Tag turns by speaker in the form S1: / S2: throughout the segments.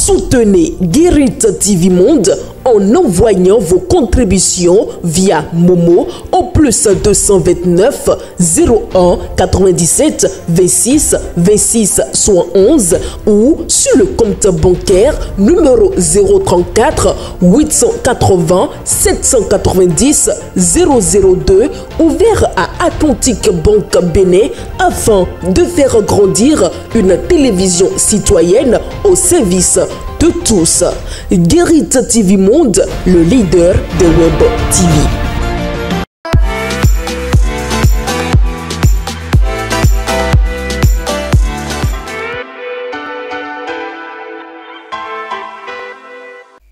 S1: Soutenez Guérit TV Monde en envoyant vos contributions via Momo au plus 229 01 97 26 26 71 ou sur le compte bancaire numéro 034 880 790 002 ouvert à Atlantique Banque Bénin afin de faire grandir une télévision citoyenne au service de tous. Guérit TV Monde, le leader des web TV.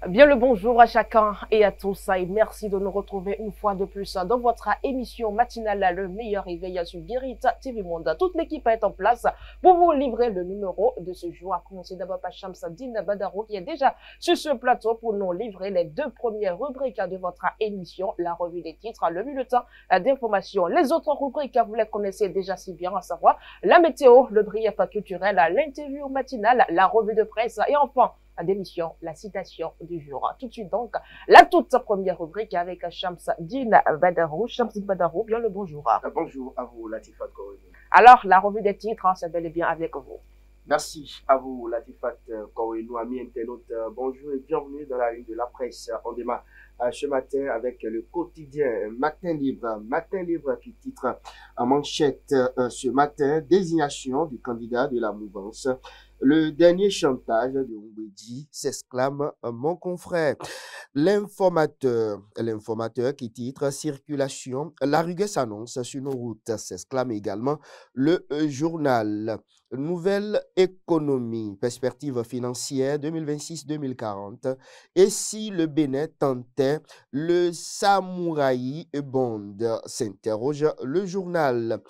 S2: Bien le bonjour à chacun et à tous et merci de nous retrouver une fois de plus dans votre émission matinale Le meilleur réveil sur Guérit TV Monde. Toute l'équipe est en place pour vous livrer le numéro de ce jour. À commencer d'abord par Shamsadine Badarou qui est déjà sur ce plateau pour nous livrer les deux premières rubriques de votre émission, la revue des titres, le bulletin d'information. Les autres rubriques, vous les connaissez déjà si bien, à savoir la météo, le brief culturel, l'interview matinale, la revue de presse et enfin d'émission, la citation du jour. Tout de suite donc, la toute première rubrique avec Shamsadine Badarou. Shamsadine Badarou, bien le bonjour.
S3: Bonjour à vous, Latifat Korenou.
S2: Alors, la revue des titres, c'est bel et bien avec vous.
S3: Merci à vous, Latifat Korenou, amis internautes. Bonjour et bienvenue dans la rue de la presse. On démarre ce matin avec le quotidien Matin Libre. Matin Libre qui titre en manchette ce matin, désignation du candidat de la mouvance. Le dernier chantage de Oumbedi, s'exclame mon confrère. L'informateur qui titre circulation, la rigueur s'annonce sur nos routes, s'exclame également le journal. Nouvelle économie, perspective financière 2026-2040. Et si le Bénin tentait le Samouraï Bond, s'interroge le journal.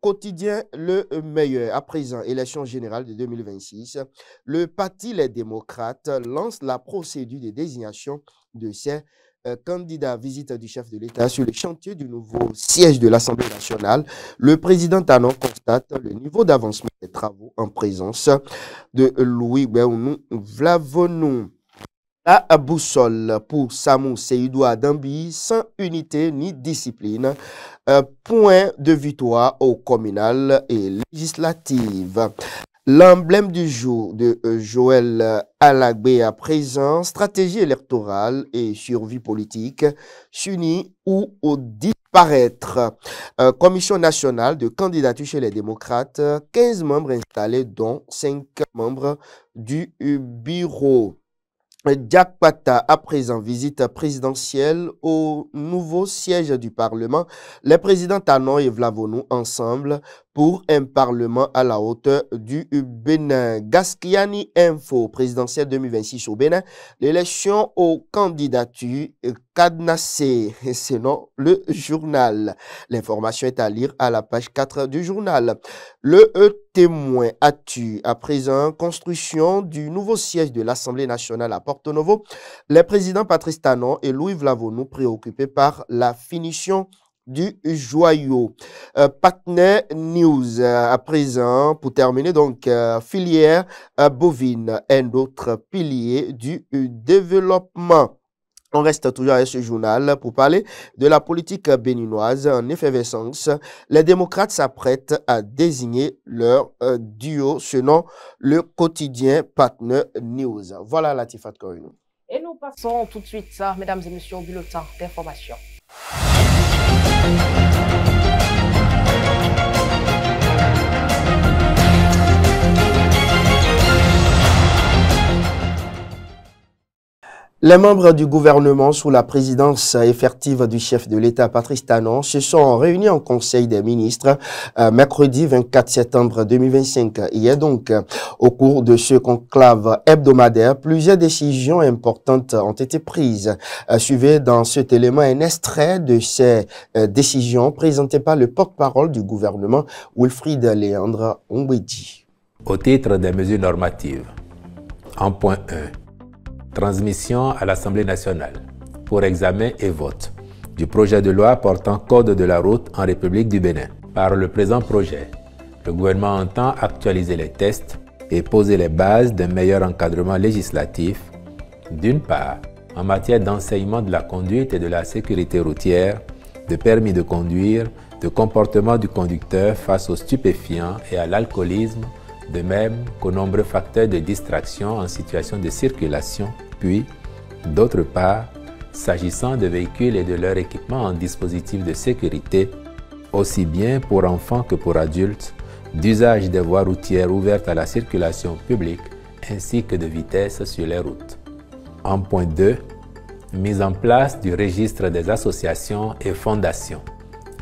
S3: Quotidien Le Meilleur. À présent, élection générale de 2026. Le parti Les Démocrates lance la procédure de désignation de ses candidats. Visite du chef de l'État sur le chantier du nouveau siège de l'Assemblée nationale. Le président Tanon constate le niveau d'avancement des travaux en présence de Louis Béounou Vlavonou. La boussole pour Samou Seydou Adambi, sans unité ni discipline. Point de victoire au communal et législative. L'emblème du jour de Joël Alagbé à présent, stratégie électorale et survie politique, s'unir ou au disparaître. Commission nationale de candidature chez les démocrates, 15 membres installés dont 5 membres du bureau. Jack Pata, à présent, visite présidentielle au nouveau siège du Parlement. Les présidents Tanon et Vlavonou ensemble pour un Parlement à la hauteur du Bénin. Gaskiani Info, présidentielle 2026 au Bénin. L'élection aux candidatures cadenassées, sinon le journal. L'information est à lire à la page 4 du journal. Le Témoin a-tu à présent construction du nouveau siège de l'Assemblée nationale à Porto Novo. Les présidents Patrice Tanon et Louis Vlavonou préoccupés par la finition du joyau. Partner News à présent pour terminer donc filière bovine, un autre pilier du développement. On reste toujours avec ce journal pour parler de la politique béninoise en effervescence. Les démocrates s'apprêtent à désigner leur duo selon le quotidien Partner News. Voilà Latifat Korenou.
S2: Et nous passons tout de suite, mesdames et messieurs, au bulletin d'information.
S3: Les membres du gouvernement sous la présidence effective du chef de l'État, Patrice Tanon, se sont réunis en Conseil des ministres mercredi 24 septembre 2025. Hier donc, au cours de ce conclave hebdomadaire, plusieurs décisions importantes ont été prises. Suivez dans cet élément un extrait de ces décisions présentées par le porte-parole du gouvernement, Wilfried Léandre Oumbedi.
S4: Au titre des mesures normatives, en point 1, transmission à l'Assemblée nationale pour examen et vote du projet de loi portant code de la route en République du Bénin. Par le présent projet, le gouvernement entend actualiser les tests et poser les bases d'un meilleur encadrement législatif, d'une part, en matière d'enseignement de la conduite et de la sécurité routière, de permis de conduire, de comportement du conducteur face aux stupéfiants et à l'alcoolisme, de même qu'aux nombreux facteurs de distraction en situation de circulation, puis, d'autre part, s'agissant de véhicules et de leur équipement en dispositifs de sécurité, aussi bien pour enfants que pour adultes, d'usage des voies routières ouvertes à la circulation publique, ainsi que de vitesse sur les routes. En point 2, mise en place du registre des associations et fondations.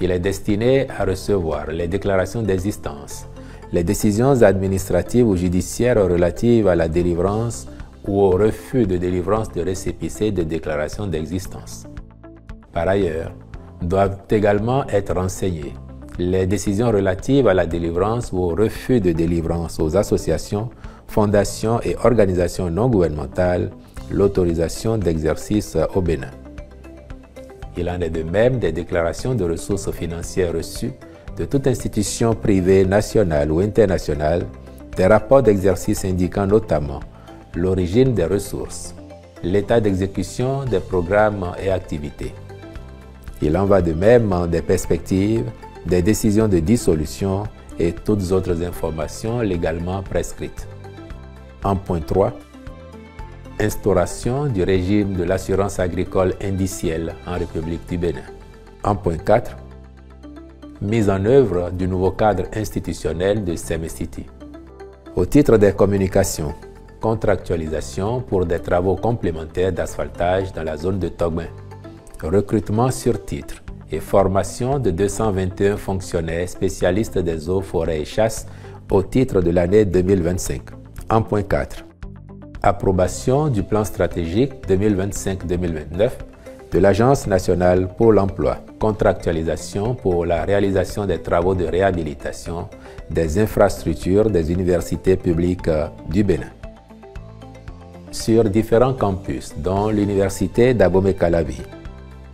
S4: Il est destiné à recevoir les déclarations d'existence, les décisions administratives ou judiciaires relatives à la délivrance ou au refus de délivrance de récépissé de déclaration d'existence. Par ailleurs, doivent également être renseignées les décisions relatives à la délivrance ou au refus de délivrance aux associations, fondations et organisations non gouvernementales, l'autorisation d'exercice au Bénin. Il en est de même des déclarations de ressources financières reçues de toute institution privée nationale ou internationale, des rapports d'exercice indiquant notamment l'origine des ressources, l'état d'exécution des programmes et activités. Il en va de même des perspectives, des décisions de dissolution et toutes autres informations légalement prescrites. En point 3, instauration du régime de l'assurance agricole indicielle en République du Bénin. En point 4, mise en œuvre du nouveau cadre institutionnel de SEMESTITI. Au titre des communications, contractualisation pour des travaux complémentaires d'asphaltage dans la zone de Togben, recrutement sur titre et formation de 221 fonctionnaires spécialistes des eaux, forêts et chasses au titre de l'année 2025. En point 4, approbation du plan stratégique 2025-2029 de l'Agence nationale pour l'emploi, contractualisation pour la réalisation des travaux de réhabilitation des infrastructures des universités publiques du Bénin. Sur différents campus, dont l'université d'Abomey-Calavi,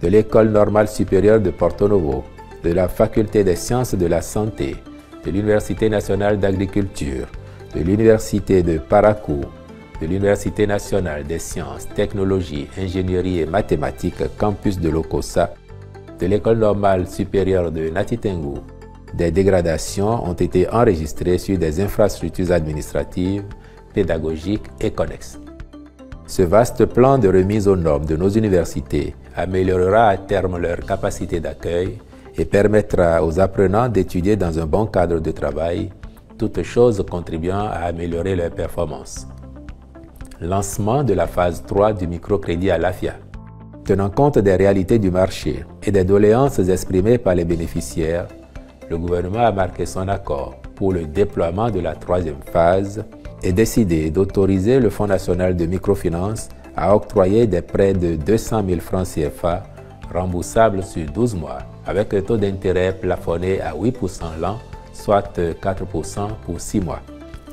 S4: de l'École normale supérieure de Porto Novo, de la Faculté des sciences de la santé, de l'Université nationale d'agriculture, de l'Université de Parakou, de l'Université nationale des sciences, technologies, ingénierie et mathématiques, campus de Lokossa, de l'École normale supérieure de Natitengu, des dégradations ont été enregistrées sur des infrastructures administratives, pédagogiques et connexes. Ce vaste plan de remise aux normes de nos universités améliorera à terme leur capacité d'accueil et permettra aux apprenants d'étudier dans un bon cadre de travail, toutes choses contribuant à améliorer leurs performances. Lancement de la phase 3 du microcrédit à l'AFIA. Tenant compte des réalités du marché et des doléances exprimées par les bénéficiaires, le gouvernement a marqué son accord pour le déploiement de la troisième phase et décidé d'autoriser le Fonds national de microfinance à octroyer des prêts de 200 000 francs CFA remboursables sur 12 mois avec un taux d'intérêt plafonné à 8% l'an, soit 4% pour 6 mois.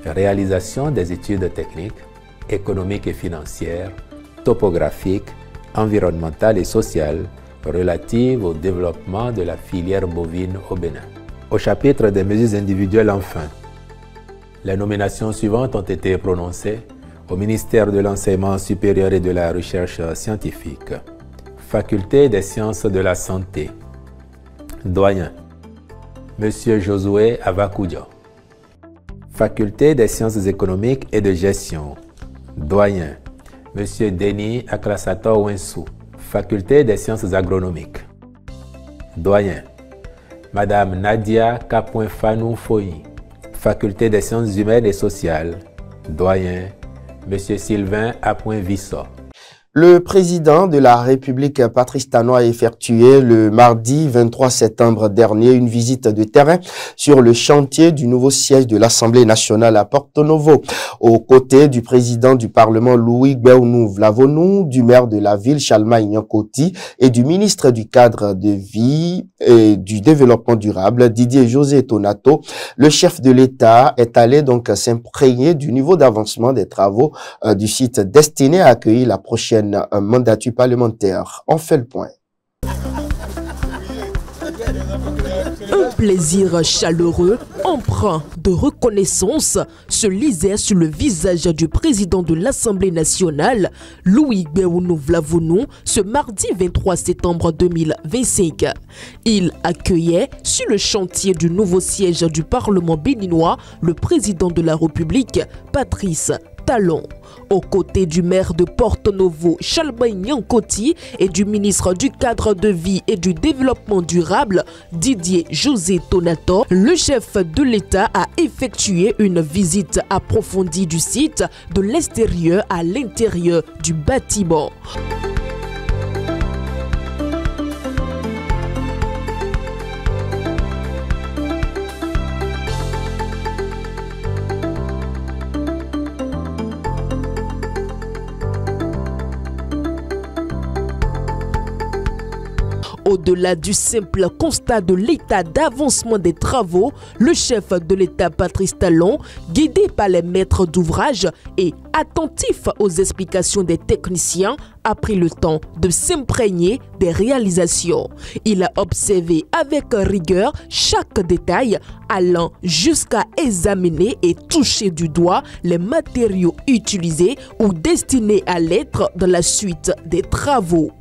S4: Réalisation des études techniques, économiques et financières, topographiques, environnementales et sociales relatives au développement de la filière bovine au Bénin. Au chapitre des mesures individuelles enfin, les nominations suivantes ont été prononcées au ministère de l'Enseignement supérieur et de la Recherche scientifique. Faculté des sciences de la santé. Doyen, M. Josué Avakoudia. Faculté des sciences économiques et de gestion. Doyen, M. Denis Aklasato Wensou. Faculté des sciences agronomiques. Doyen, Madame Nadia Kapouin-Fanou Foyi. Faculté des sciences humaines et sociales. Doyen, M. Sylvain Apouin-Vissot.
S3: Le président de la République, Patrice Talon, a effectué le mardi 23 septembre dernier une visite de terrain sur le chantier du nouveau siège de l'Assemblée nationale à Porto Novo, aux côtés du président du Parlement, Louis Gbéounou Vlavonou, du maire de la ville, Chalma Ignankoti, et du ministre du Cadre de Vie et du Développement durable, Didier José Tonato. Le chef de l'État est allé donc s'imprégner du niveau d'avancement des travaux du site destiné à accueillir la prochaine mandature parlementaire. On fait le point.
S1: Un plaisir chaleureux, empreint de reconnaissance, se lisait sur le visage du président de l'Assemblée nationale, Louis Gbéounou Vlavonou, ce mardi 23 septembre 2025. Il accueillait sur le chantier du nouveau siège du Parlement béninois le président de la République, Patrice Talon. Aux côtés du maire de Porto-Novo, Chalbain Nyankoti, et du ministre du Cadre de vie et du Développement durable, Didier José Tonato, le chef de l'État a effectué une visite approfondie du site de l'extérieur à l'intérieur du bâtiment. Au-delà du simple constat de l'état d'avancement des travaux, le chef de l'État Patrice Talon, guidé par les maîtres d'ouvrage et attentif aux explications des techniciens, a pris le temps de s'imprégner des réalisations. Il a observé avec rigueur chaque détail, allant jusqu'à examiner et toucher du doigt les matériaux utilisés ou destinés à l'être dans la suite des travaux.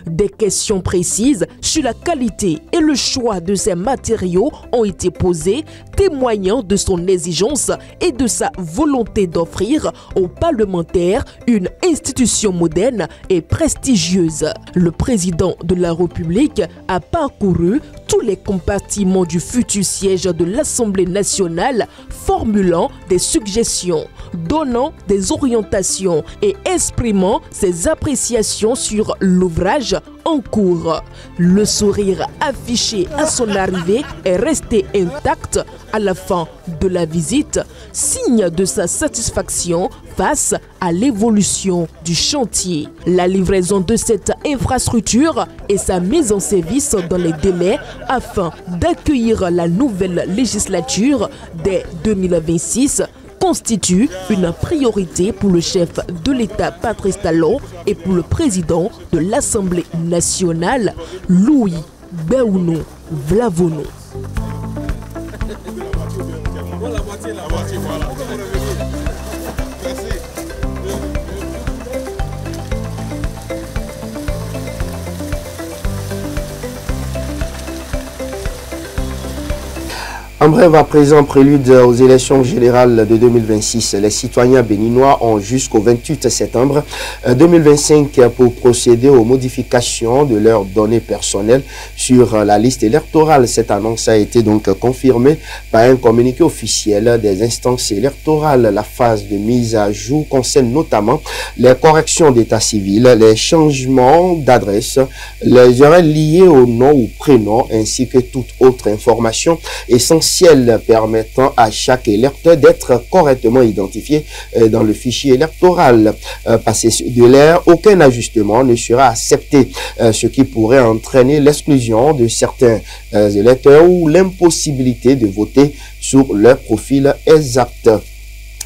S1: Des questions précises sur la qualité et le choix de ces matériaux ont été posées, témoignant de son exigence et de sa volonté d'offrir aux parlementaires une institution moderne et prestigieuse. Le président de la République a parcouru tous les compartiments du futur siège de l'Assemblée nationale, formulant des suggestions, donnant des orientations et exprimant ses appréciations sur l'ouvrage en cours. Le sourire affiché à son arrivée est resté intact à la fin de la visite, signe de sa satisfaction face à l'évolution du chantier. La livraison de cette infrastructure et sa mise en service dans les délais afin d'accueillir la nouvelle législature dès 2026 constitue une priorité pour le chef de l'État Patrice Talon et pour le président de l'Assemblée nationale, Louis Gbéounou Vlavonou.
S3: En bref, à présent, prélude aux élections générales de 2026, les citoyens béninois ont jusqu'au 28 septembre 2025 pour procéder aux modifications de leurs données personnelles sur la liste électorale. Cette annonce a été donc confirmée par un communiqué officiel des instances électorales. La phase de mise à jour concerne notamment les corrections d'état civil, les changements d'adresse, les erreurs liées au nom ou prénom, ainsi que toute autre information essentielle permettant à chaque électeur d'être correctement identifié dans le fichier électoral. Passé de l'air, aucun ajustement ne sera accepté, ce qui pourrait entraîner l'exclusion de certains électeurs ou l'impossibilité de voter sur leur profil exact.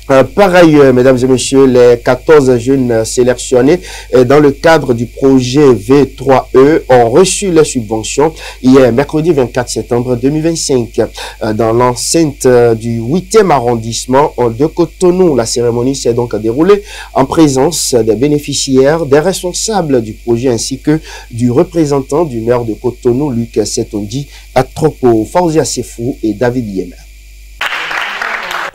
S3: Par ailleurs, mesdames et messieurs, les 14 jeunes sélectionnés dans le cadre du projet V3E ont reçu les subventions hier, mercredi 24 septembre 2025, dans l'enceinte du 8e arrondissement de Cotonou. La cérémonie s'est donc déroulée en présence des bénéficiaires, des responsables du projet ainsi que du représentant du maire de Cotonou, Luc Setondi Atropo, Fauzia Sefou et David Yemer.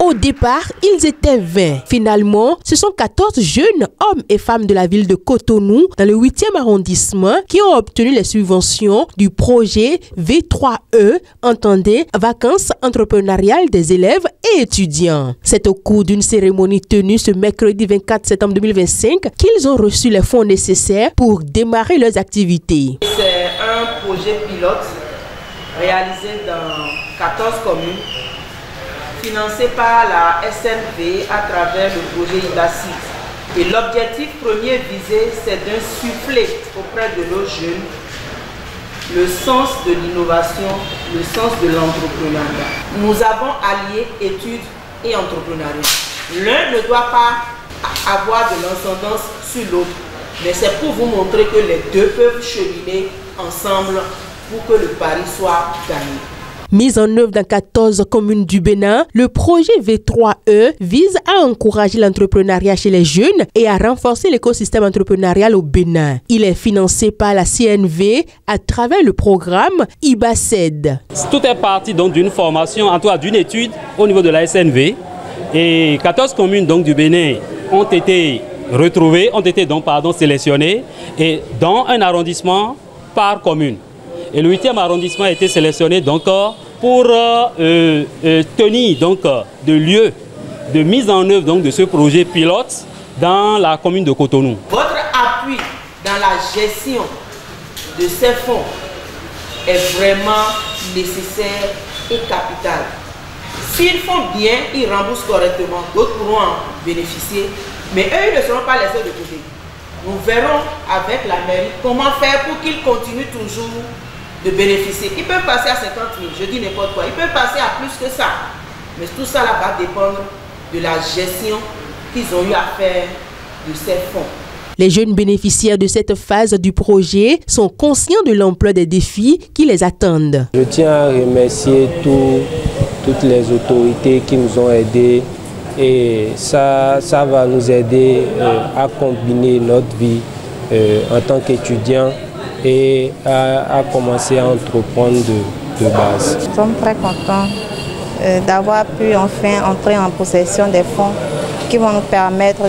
S1: Au départ, ils étaient 20. Finalement, ce sont 14 jeunes hommes et femmes de la ville de Cotonou, dans le 8e arrondissement, qui ont obtenu les subventions du projet V3E, entendez, vacances entrepreneuriales des élèves et étudiants. C'est au cours d'une cérémonie tenue ce mercredi 24 septembre 2025 qu'ils ont reçu les fonds nécessaires pour démarrer leurs activités.
S5: C'est un projet pilote réalisé dans 14 communes, financé par la SNV à travers le projet IDACID. Et l'objectif premier visé, c'est d'insuffler auprès de nos jeunes le sens de l'innovation, le sens de l'entrepreneuriat. Nous avons allié études et entrepreneuriat. L'un ne doit pas avoir de l'ascendance sur l'autre, mais c'est pour vous montrer que les deux peuvent cheminer ensemble pour que le pari soit gagné.
S1: Mis en œuvre dans 14 communes du Bénin, le projet V3E vise à encourager l'entrepreneuriat chez les jeunes et à renforcer l'écosystème entrepreneurial au Bénin. Il est financé par la CNV à travers le programme IBACED.
S6: Tout est parti donc d'une formation, en tout cas d'une étude au niveau de la SNV. Et 14 communes donc du Bénin ont été retrouvées, sélectionnées, et dans un arrondissement par commune. Et le 8e arrondissement a été sélectionné donc pour tenir donc de lieu de mise en œuvre donc de ce projet pilote dans la commune de Cotonou.
S5: Votre appui dans la gestion de ces fonds est vraiment nécessaire et capital. S'ils font bien, ils remboursent correctement, d'autres pourront en bénéficier, mais eux ils ne seront pas laissés de côté. Nous verrons avec la mairie comment faire pour qu'ils continuent toujours de bénéficier. Ils peuvent passer à 50 000, je dis n'importe quoi. Ils peuvent passer à plus que ça. Mais tout ça là va dépendre de la gestion qu'ils ont eu à faire de ces fonds.
S1: Les jeunes bénéficiaires de cette phase du projet sont conscients de l'ampleur des défis qui les attendent.
S7: Je tiens à remercier toutes les autorités qui nous ont aidés. Et ça va nous aider à combiner notre vie en tant qu'étudiants et à commencer à entreprendre de base.
S8: Nous sommes très contents d'avoir pu enfin entrer en possession des fonds qui vont nous permettre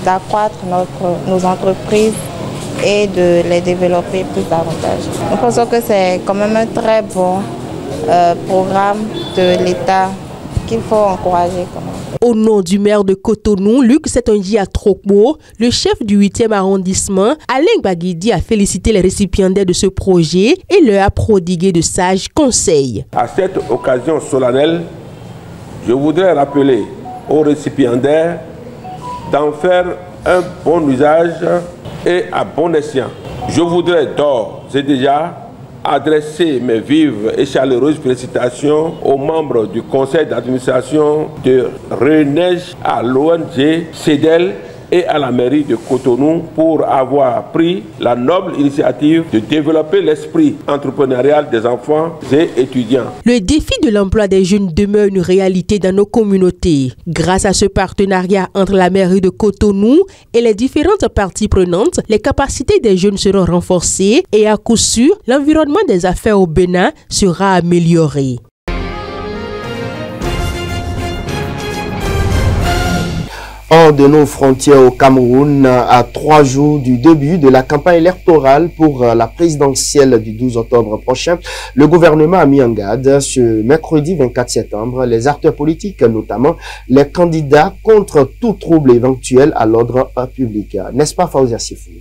S8: d'accroître nos entreprises et de les développer plus davantage. Nous pensons que c'est quand même un très bon programme de l'État qu'il faut encourager quand même.
S1: Au nom du maire de Cotonou, Luc Setondi Atropo, le chef du 8e arrondissement, Alain Baguidi, a félicité les récipiendaires de ce projet et leur a prodigué de sages conseils.
S9: À cette occasion solennelle, je voudrais rappeler aux récipiendaires d'en faire un bon usage et à bon escient. Je voudrais d'ores et déjà adresser mes vives et chaleureuses félicitations aux membres du conseil d'administration de RENEJ, à l'ONG CEDEL et à la mairie de Cotonou pour avoir pris la noble initiative de développer l'esprit entrepreneurial des enfants et étudiants.
S1: Le défi de l'emploi des jeunes demeure une réalité dans nos communautés. Grâce à ce partenariat entre la mairie de Cotonou et les différentes parties prenantes, les capacités des jeunes seront renforcées et à coup sûr, l'environnement des affaires au Bénin sera amélioré.
S3: Hors de nos frontières au Cameroun, à 3 jours du début de la campagne électorale pour la présidentielle du 12 octobre prochain, le gouvernement a mis en garde ce mercredi 24 septembre les acteurs politiques, notamment les candidats, contre tout trouble éventuel à l'ordre public. N'est-ce pas, Fauzia Sefou?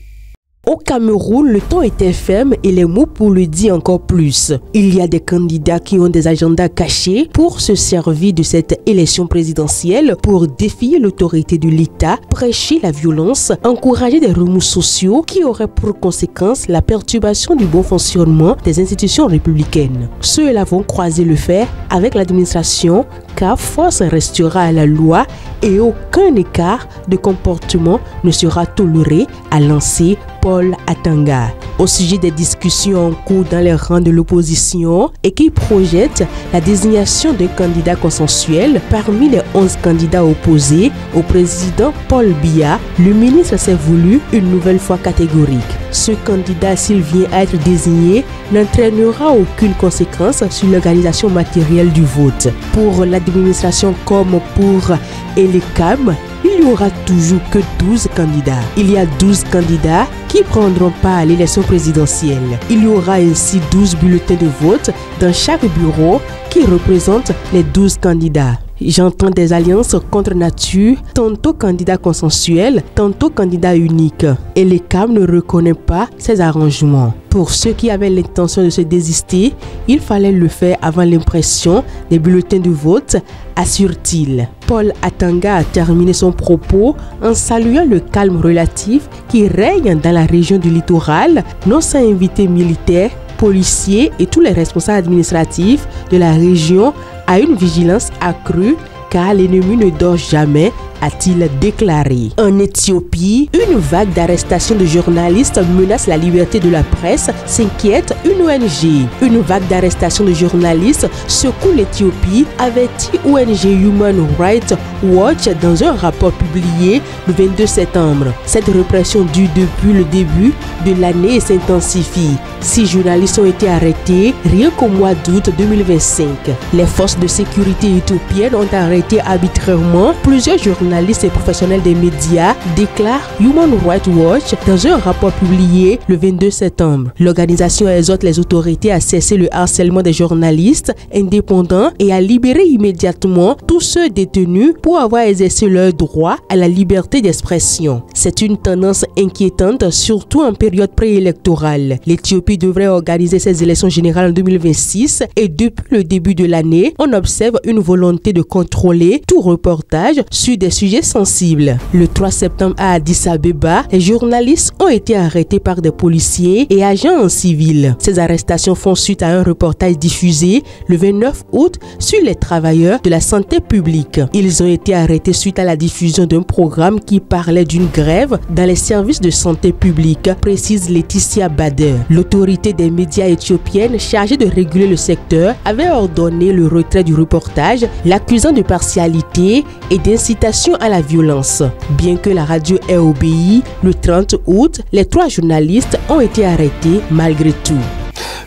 S1: Au Cameroun, le temps était ferme et les mots pour le dire encore plus. Il y a des candidats qui ont des agendas cachés pour se servir de cette élection présidentielle pour défier l'autorité de l'État, prêcher la violence, encourager des remous sociaux qui auraient pour conséquence la perturbation du bon fonctionnement des institutions républicaines. Ceux-là vont croiser le fer avec l'administration Aucun force restera à la loi et aucun écart de comportement ne sera toléré, a lancé Paul Atanga. Au sujet des discussions en cours dans les rangs de l'opposition et qui projettent la désignation d'un candidat consensuel parmi les 11 candidats opposés au président Paul Biya, le ministre s'est voulu une nouvelle fois catégorique. Ce candidat, s'il vient à être désigné, n'entraînera aucune conséquence sur l'organisation matérielle du vote. Pour l'administration comme pour l'ECAM, il n'y aura toujours que 12 candidats. Il y a 12 candidats qui prendront part à l'élection présidentielle. Il y aura ainsi 12 bulletins de vote dans chaque bureau qui représentent les 12 candidats. J'entends des alliances contre nature, tantôt candidat consensuel, tantôt candidat unique. Et l'ECAM ne reconnaît pas ces arrangements. Pour ceux qui avaient l'intention de se désister, il fallait le faire avant l'impression des bulletins de vote, assure-t-il. Paul Atanga a terminé son propos en saluant le calme relatif qui règne dans la région du littoral, non sans inviter militaires, policiers et tous les responsables administratifs de la région à une vigilance accrue car l'ennemi ne dort jamais, a-t-il déclaré. En Éthiopie, une vague d'arrestations de journalistes menace la liberté de la presse, s'inquiète une ONG. Une vague d'arrestations de journalistes secoue l'Éthiopie, avertit ONG Human Rights Watch dans un rapport publié le 22 septembre. Cette répression dure depuis le début de l'année et s'intensifie. 6 journalistes ont été arrêtés rien qu'au mois d'août 2025. Les forces de sécurité éthiopiennes ont arrêté arbitrairement plusieurs journalistes et professionnels des médias, déclare Human Rights Watch dans un rapport publié le 22 septembre. L'organisation exhorte les autorités à cesser le harcèlement des journalistes indépendants et à libérer immédiatement tous ceux détenus pour avoir exercé leur droit à la liberté d'expression. C'est une tendance inquiétante, surtout en période préélectorale. L'Éthiopie devrait organiser ses élections générales en 2026 et depuis le début de l'année, on observe une volonté de contrôler tout reportage sur des sujets sensibles. Le 3 septembre à Addis Abeba, les journalistes ont été arrêtés par des policiers et agents en civil. Ces arrestations font suite à un reportage diffusé le 29 août sur les travailleurs de la santé publique. Ils ont été arrêtés suite à la diffusion d'un programme qui parlait d'une grève dans les services de santé publique, précise Laetitia Bader. L'autorité des médias éthiopienne chargée de réguler le secteur avait ordonné le retrait du reportage, l'accusant de partialité et d'incitation à la violence. Bien que la radio ait obéi, le 30 août, les 3 journalistes ont été arrêtés malgré tout.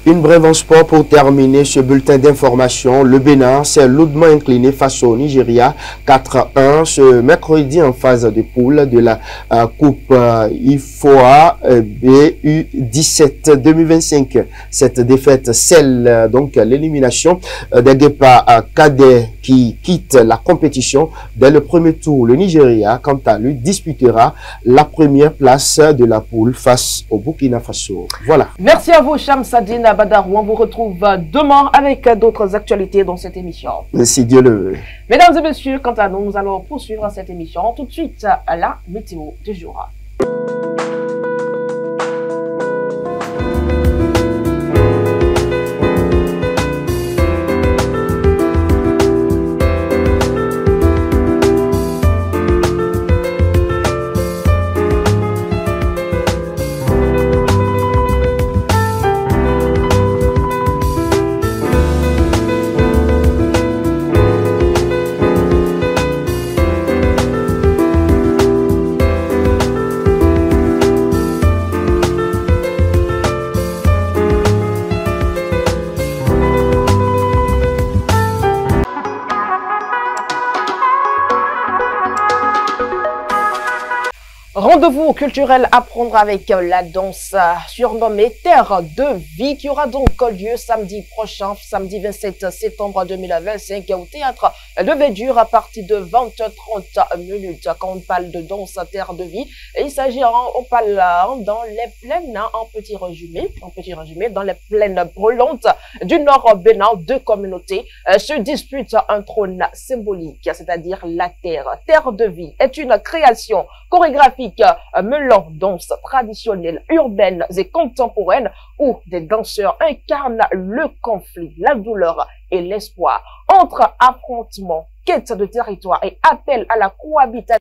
S3: Une brève en sport pour terminer ce bulletin d'information. Le Bénin s'est lourdement incliné face au Nigeria 4-1 ce mercredi en phase de poule de la Coupe IFOA BU17 2025. Cette défaite scelle donc l'élimination des Guépards cadets qui quittent la compétition dès le premier tour. Le Nigeria, quant à lui, disputera la première place de la poule face au Burkina Faso. Voilà.
S2: Merci à vous, Shamsadine Badarou. On vous retrouve demain avec d'autres actualités dans cette émission.
S3: Si Dieu le veut.
S2: Mesdames et messieurs, quant à nous, nous allons poursuivre cette émission tout de suite à la météo du jour. Rendez-vous culturel à prendre avec la danse surnommée Terre de Vie qui aura donc lieu samedi prochain, samedi 27 septembre 2025 au théâtre de Verdure à partir de 20h30. Quand on parle de danse Terre de Vie, il s'agira, on parle dans les plaines, en petit résumé, dans les plaines brûlantes du Nord Bénin, 2 communautés se disputent un trône symbolique, c'est-à-dire la terre. Terre de Vie est une création chorégraphique mêlant danse traditionnelle, urbaine et contemporaine, où des danseurs incarnent le conflit, la douleur et l'espoir entre affrontements, quête de territoire et appel à la cohabitation.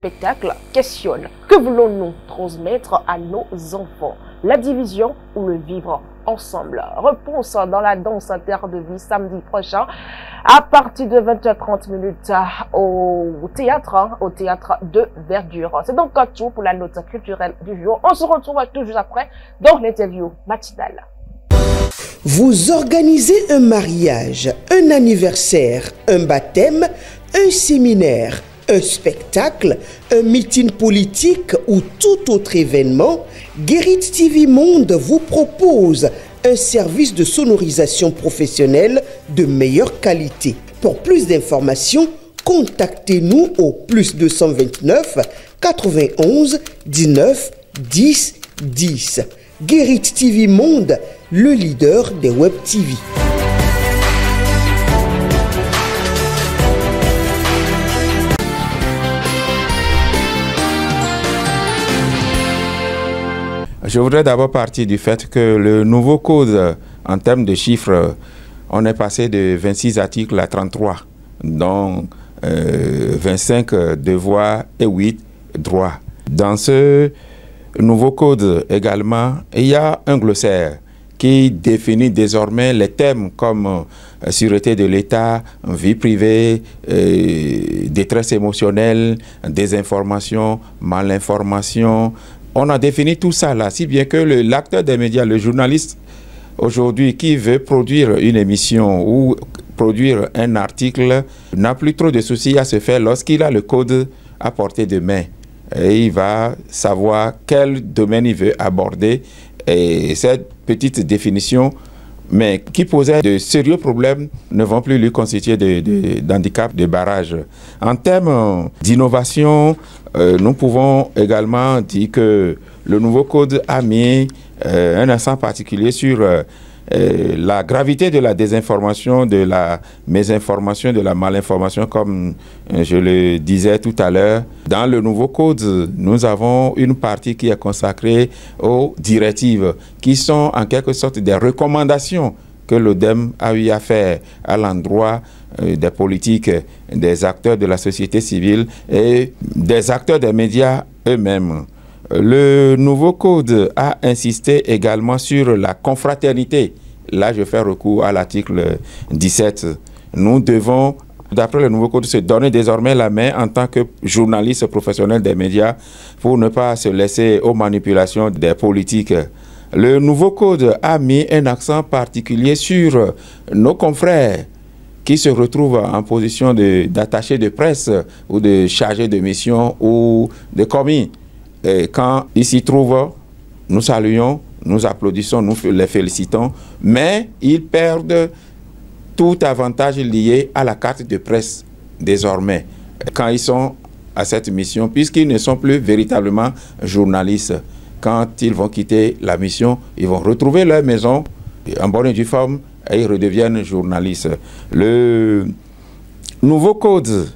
S2: Spectacle questionne: que voulons-nous transmettre à nos enfants? La division ou le vivre ensemble? Réponse dans la danse Terre de Vie samedi prochain à partir de 20h30 au théâtre de Verdure. C'est donc tout pour la note culturelle du jour. On se retrouve tout juste après dans l'interview matinale.
S10: Vous organisez un mariage, un anniversaire, un baptême, un séminaire, un spectacle, un meeting politique ou tout autre événement, Guérit TV Monde vous propose un service de sonorisation professionnelle de meilleure qualité. Pour plus d'informations, contactez-nous au +229 91 19 10 10. Guérit TV Monde, le leader des Web TV.
S11: Je voudrais d'abord partir du fait que le nouveau code, en termes de chiffres, on est passé de 26 articles à 33, dont 25 devoirs et 8 droits. Dans ce nouveau code également, il y a un glossaire qui définit désormais les thèmes comme sûreté de l'État, vie privée, détresse émotionnelle, désinformation, malinformation. On a défini tout ça là, si bien que l'acteur des médias, le journaliste aujourd'hui qui veut produire une émission ou produire un article n'a plus trop de soucis à se faire lorsqu'il a le code à portée de main. Et il va savoir quel domaine il veut aborder. Et cette petite définition, mais qui posait de sérieux problèmes, ne vont plus lui constituer d'handicap, de barrage. En termes d'innovation, nous pouvons également dire que le nouveau code a mis un accent particulier sur la gravité de la désinformation, de la mésinformation, de la malinformation, comme je le disais tout à l'heure. Dans le nouveau code, nous avons une partie qui est consacrée aux directives, qui sont en quelque sorte des recommandations que l'ODEM a eu à faire à l'endroit des politiques, des acteurs de la société civile et des acteurs des médias eux-mêmes. Le nouveau code a insisté également sur la confraternité. Là, je fais recours à l'article 17. Nous devons, d'après le nouveau code, se donner désormais la main en tant que journalistes professionnels des médias pour ne pas se laisser aux manipulations des politiques. Le nouveau code a mis un accent particulier sur nos confrères qui se retrouvent en position d'attaché de presse ou de chargé de mission ou de commis. Et quand ils s'y trouvent, nous saluons, nous applaudissons, nous les félicitons, mais ils perdent tout avantage lié à la carte de presse désormais, quand ils sont à cette mission, puisqu'ils ne sont plus véritablement journalistes. Quand ils vont quitter la mission, ils vont retrouver leur maison en bonne et due forme et ils redeviennent journalistes. Le nouveau code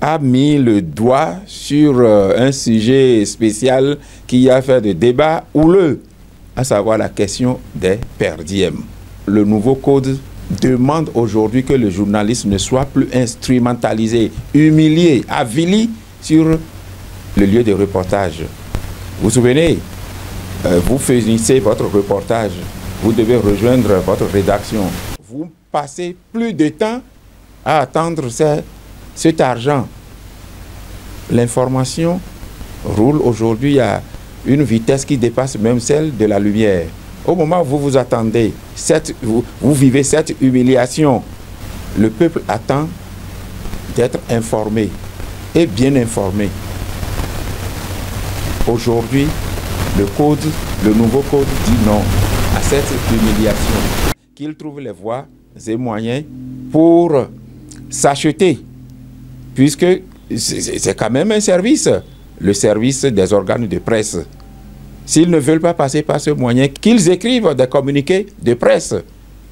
S11: a mis le doigt sur un sujet spécial qui a fait de débats houleux, à savoir la question des perdièmes. Le nouveau code demande aujourd'hui que le journaliste ne soit plus instrumentalisé, humilié, avili sur le lieu de reportage. Vous vous souvenez, vous finissez votre reportage, vous devez rejoindre votre rédaction. Vous passez plus de temps à attendre cet argent. L'information roule aujourd'hui à une vitesse qui dépasse même celle de la lumière. Au moment où vous vous attendez, vous vivez cette humiliation. Le peuple attend d'être informé et bien informé. Aujourd'hui, le nouveau code dit non à cette humiliation. Qu'il trouve les voies et moyens pour s'acheter, puisque c'est quand même un service, le service des organes de presse. S'ils ne veulent pas passer par ce moyen, qu'ils écrivent des communiqués de presse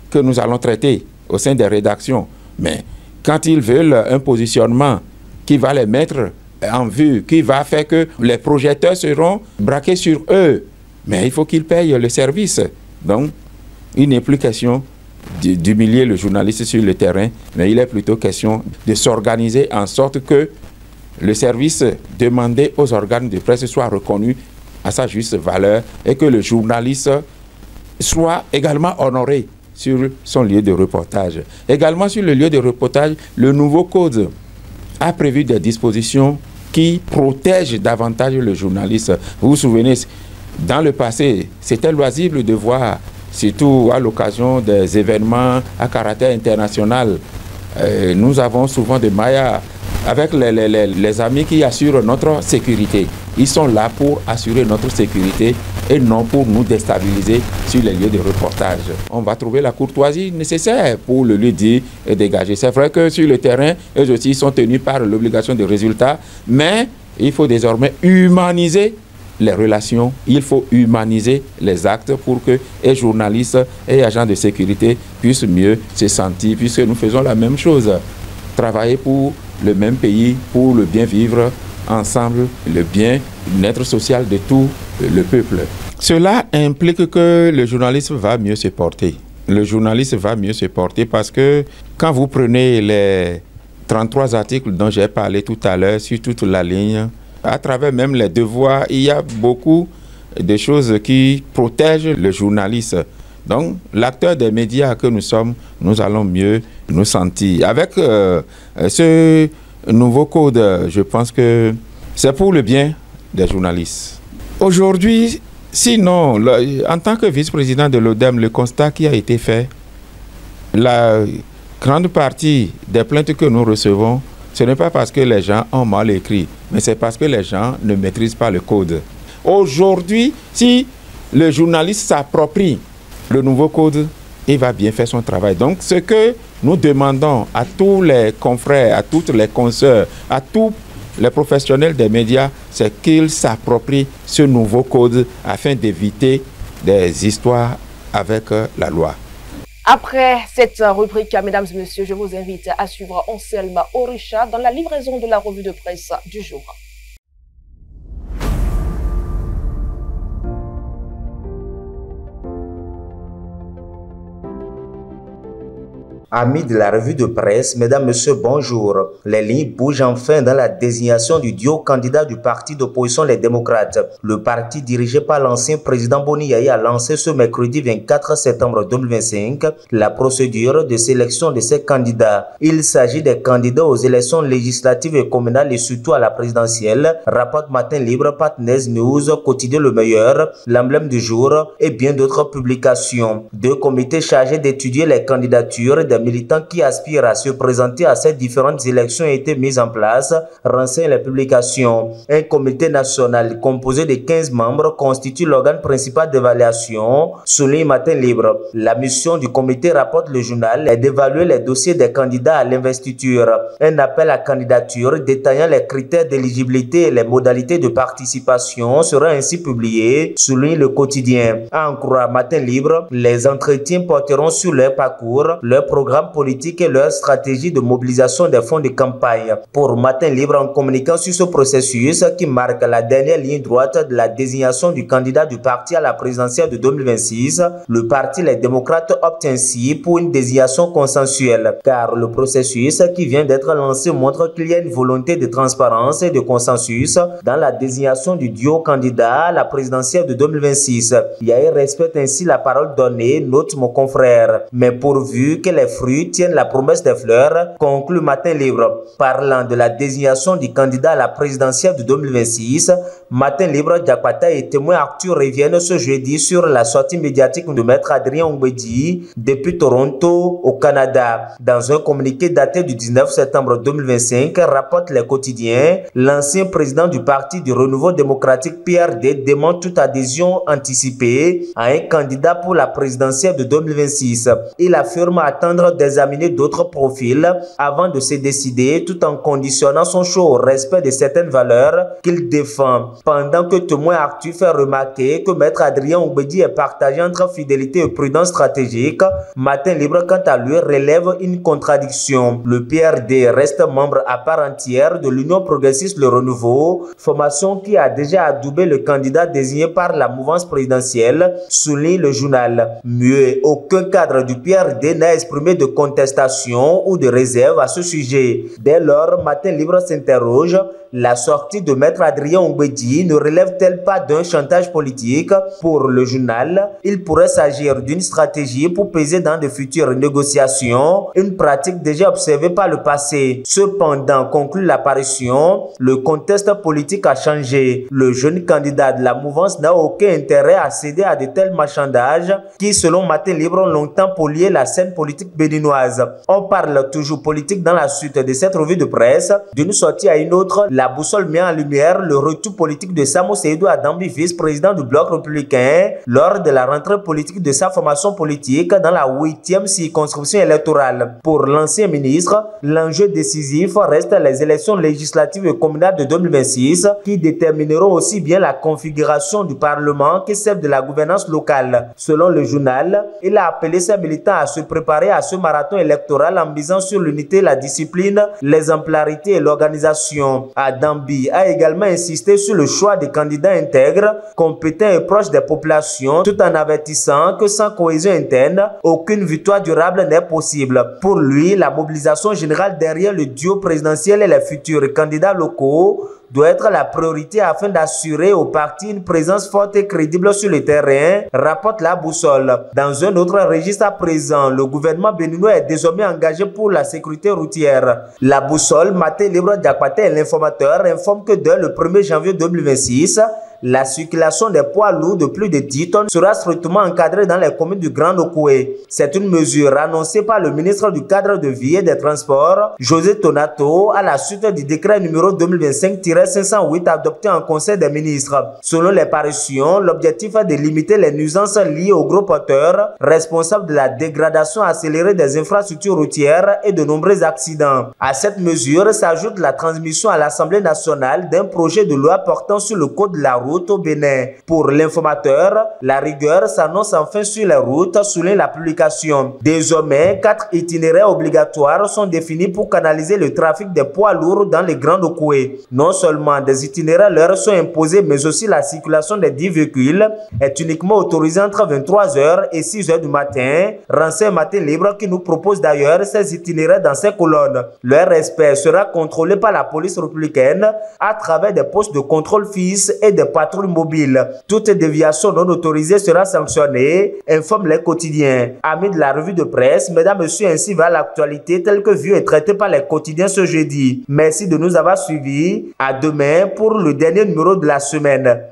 S11: que nous allons traiter au sein des rédactions. Mais quand ils veulent un positionnement qui va les mettre en vue qui va faire que les projecteurs seront braqués sur eux. Mais il faut qu'ils payent le service. Donc, il n'est plus question d'humilier le journaliste sur le terrain, mais il est plutôt question de s'organiser en sorte que le service demandé aux organes de presse soit reconnu à sa juste valeur et que le journaliste soit également honoré sur son lieu de reportage. Également sur le lieu de reportage, le nouveau code a prévu des dispositions qui protègent davantage le journaliste. Vous vous souvenez, dans le passé, c'était loisible de voir, surtout à l'occasion des événements à caractère international, nous avons souvent des maillas avec les amis qui assurent notre sécurité. Ils sont là pour assurer notre sécurité et non pour nous déstabiliser sur les lieux de reportage. On va trouver la courtoisie nécessaire pour le lui dire et dégager. C'est vrai que sur le terrain, eux aussi sont tenus par l'obligation de résultat, mais il faut désormais humaniser les relations, il faut humaniser les actes pour que les journalistes et agents de sécurité puissent mieux se sentir, puisque nous faisons la même chose. Travailler pour le même pays, pour le bien vivre ensemble, le bien-être social de tout le peuple. Cela implique que le journaliste va mieux se porter. Le journaliste va mieux se porter parce que quand vous prenez les 33 articles dont j'ai parlé tout à l'heure sur toute la ligne, à travers même les devoirs, il y a beaucoup de choses qui protègent le journaliste. Donc, l'acteur des médias que nous sommes, nous allons mieux nous sentir. Avec ce nouveau code, je pense que c'est pour le bien des journalistes. Aujourd'hui, sinon, en tant que vice-président de l'ODEM, le constat qui a été fait, la grande partie des plaintes que nous recevons, ce n'est pas parce que les gens ont mal écrit, mais c'est parce que les gens ne maîtrisent pas le code. Aujourd'hui, si le journaliste s'approprie le nouveau code, il va bien faire son travail. Donc, ce que nous demandons à tous les confrères, à toutes les consoeurs, à tous les professionnels des médias, c'est qu'ils s'approprient ce nouveau code afin d'éviter des histoires avec la loi.
S2: Après cette rubrique, mesdames et messieurs, je vous invite à suivre Anselme Orisha dans la livraison de la revue de presse du jour.
S12: Amis de la revue de presse, mesdames, messieurs, bonjour. Les lignes bougent enfin dans la désignation du duo candidat du parti d'opposition Les Démocrates. Le parti dirigé par l'ancien président Boni Yaye a lancé ce mercredi 24 septembre 2025 la procédure de sélection de ses candidats. Il s'agit des candidats aux élections législatives et communales et surtout à la présidentielle. Rapport Matin Libre, Partners News, Quotidien Le Meilleur, L'Emblème du Jour et bien d'autres publications. Deux comités chargés d'étudier les candidatures des militants qui aspirent à se présenter à ces différentes élections ont été mis en place, renseignent les publications. Un comité national composé de 15 membres constitue l'organe principal d'évaluation, souligne Matin Libre. La mission du comité, rapporte le journal, est d'évaluer les dossiers des candidats à l'investiture. Un appel à candidature détaillant les critères d'éligibilité et les modalités de participation sera ainsi publié, souligne le quotidien. À en croire Matin Libre, les entretiens porteront sur leur parcours, leur programme politique et leur stratégie de mobilisation des fonds de campagne. Pour Matin Libre, en communiquant sur ce processus qui marque la dernière ligne droite de la désignation du candidat du parti à la présidentielle de 2026, le parti Les Démocrates opte ainsi pour une désignation consensuelle, car le processus qui vient d'être lancé montre qu'il y a une volonté de transparence et de consensus dans la désignation du duo candidat à la présidentielle de 2026. Yaye respecte ainsi la parole donnée, note mon confrère, mais pourvu que les fruits tiennent la promesse des fleurs, conclut Matin Libre. Parlant de la désignation du candidat à la présidentielle de 2026, Matin Libre, Diakpata et témoin Arthur reviennent ce jeudi sur la sortie médiatique de Maître Adrien Ongbedi depuis Toronto au Canada. Dans un communiqué daté du 19 septembre 2025, rapporte les quotidiens, l'ancien président du Parti du Renouveau démocratique PRD dément toute adhésion anticipée à un candidat pour la présidentielle de 2026. Il affirme attendre d'examiner d'autres profils avant de se décider, tout en conditionnant son choix au respect de certaines valeurs qu'il défend. Pendant que Témoin Actu fait remarquer que Maître Adrien Oumbédi est partagé entre fidélité et prudence stratégique, Matin Libre, quant à lui, relève une contradiction. Le PRD reste membre à part entière de l'Union progressiste Le Renouveau, formation qui a déjà adoubé le candidat désigné par la mouvance présidentielle, souligne le journal. Mieux, aucun cadre du PRD n'a exprimé de contestation ou de réserve à ce sujet. Dès lors, Matin Libre s'interroge, la sortie de Maître Adrien Oumbédi ne relève-t-elle pas d'un chantage politique? Pour le journal, il pourrait s'agir d'une stratégie pour peser dans de futures négociations, une pratique déjà observée par le passé. Cependant, conclut l'apparition, le contexte politique a changé. Le jeune candidat de la mouvance n'a aucun intérêt à céder à de tels marchandages qui, selon Matin Libre, ont longtemps pollué la scène politique béninoise. On parle toujours politique dans la suite de cette revue de presse. D'une sortie à une autre, la boussole met en lumière le retour politique de Samo Seydou à Dambi, vice-président du Bloc républicain, lors de la rentrée politique de sa formation politique dans la 8e circonscription électorale. Pour l'ancien ministre, l'enjeu décisif reste les élections législatives et communales de 2026 qui détermineront aussi bien la configuration du Parlement que celle de la gouvernance locale. Selon le journal, il a appelé ses militants à se préparer à ce marathon électoral en misant sur l'unité, la discipline, l'exemplarité et l'organisation. Dambi a également insisté sur le choix des candidats intègres, compétents et proches des populations, tout en avertissant que sans cohésion interne, aucune victoire durable n'est possible. Pour lui, la mobilisation générale derrière le duo présidentiel et les futurs candidats locaux doit être la priorité afin d'assurer au parti une présence forte et crédible sur le terrain, rapporte la boussole. Dans un autre registre à présent, le gouvernement béninois est désormais engagé pour la sécurité routière. La boussole, Matin Libre Diakwaté et l'informateur informe que dès le 1er janvier 2026, la circulation des poids lourds de plus de 10 tonnes sera strictement encadrée dans les communes du Grand Okoué. C'est une mesure annoncée par le ministre du Cadre de Vie et des Transports, José Tonato, à la suite du décret numéro 2025-508 adopté en Conseil des ministres. Selon les parutions, l'objectif est de limiter les nuisances liées aux gros porteurs, responsables de la dégradation accélérée des infrastructures routières et de nombreux accidents. À cette mesure s'ajoute la transmission à l'Assemblée nationale d'un projet de loi portant sur le code de la route au Bénin. Pour l'informateur, la rigueur s'annonce enfin sur les routes, souligne la publication. Désormais, 4 itinéraires obligatoires sont définis pour canaliser le trafic des poids lourds dans les Grands Okoué. Non seulement des itinéraires leur sont imposés, mais aussi la circulation des 10 véhicules est uniquement autorisée entre 23h et 6h du matin. Renseignement Matin Libre qui nous propose d'ailleurs ces itinéraires dans ces colonnes. Leur respect sera contrôlé par la police républicaine à travers des postes de contrôle fixe et des patrouille mobile. Toute déviation non autorisée sera sanctionnée, informe les quotidiens. Amis de la revue de presse, mesdames, messieurs, ainsi va l'actualité telle que vue et traitée par les quotidiens ce jeudi. Merci de nous avoir suivis. À demain pour le dernier numéro de la semaine.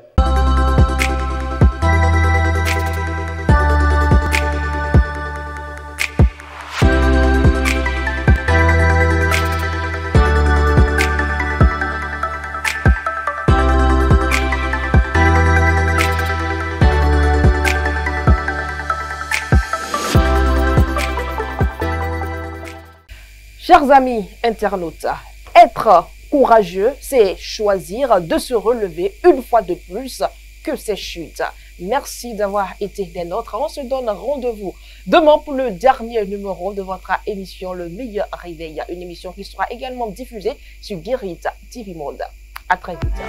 S2: Chers amis internautes, être courageux, c'est choisir de se relever une fois de plus que ces chutes. Merci d'avoir été des nôtres. On se donne rendez-vous demain pour le dernier numéro de votre émission Le Meilleur Réveil. Une émission qui sera également diffusée sur Guérite TV Monde. À très vite.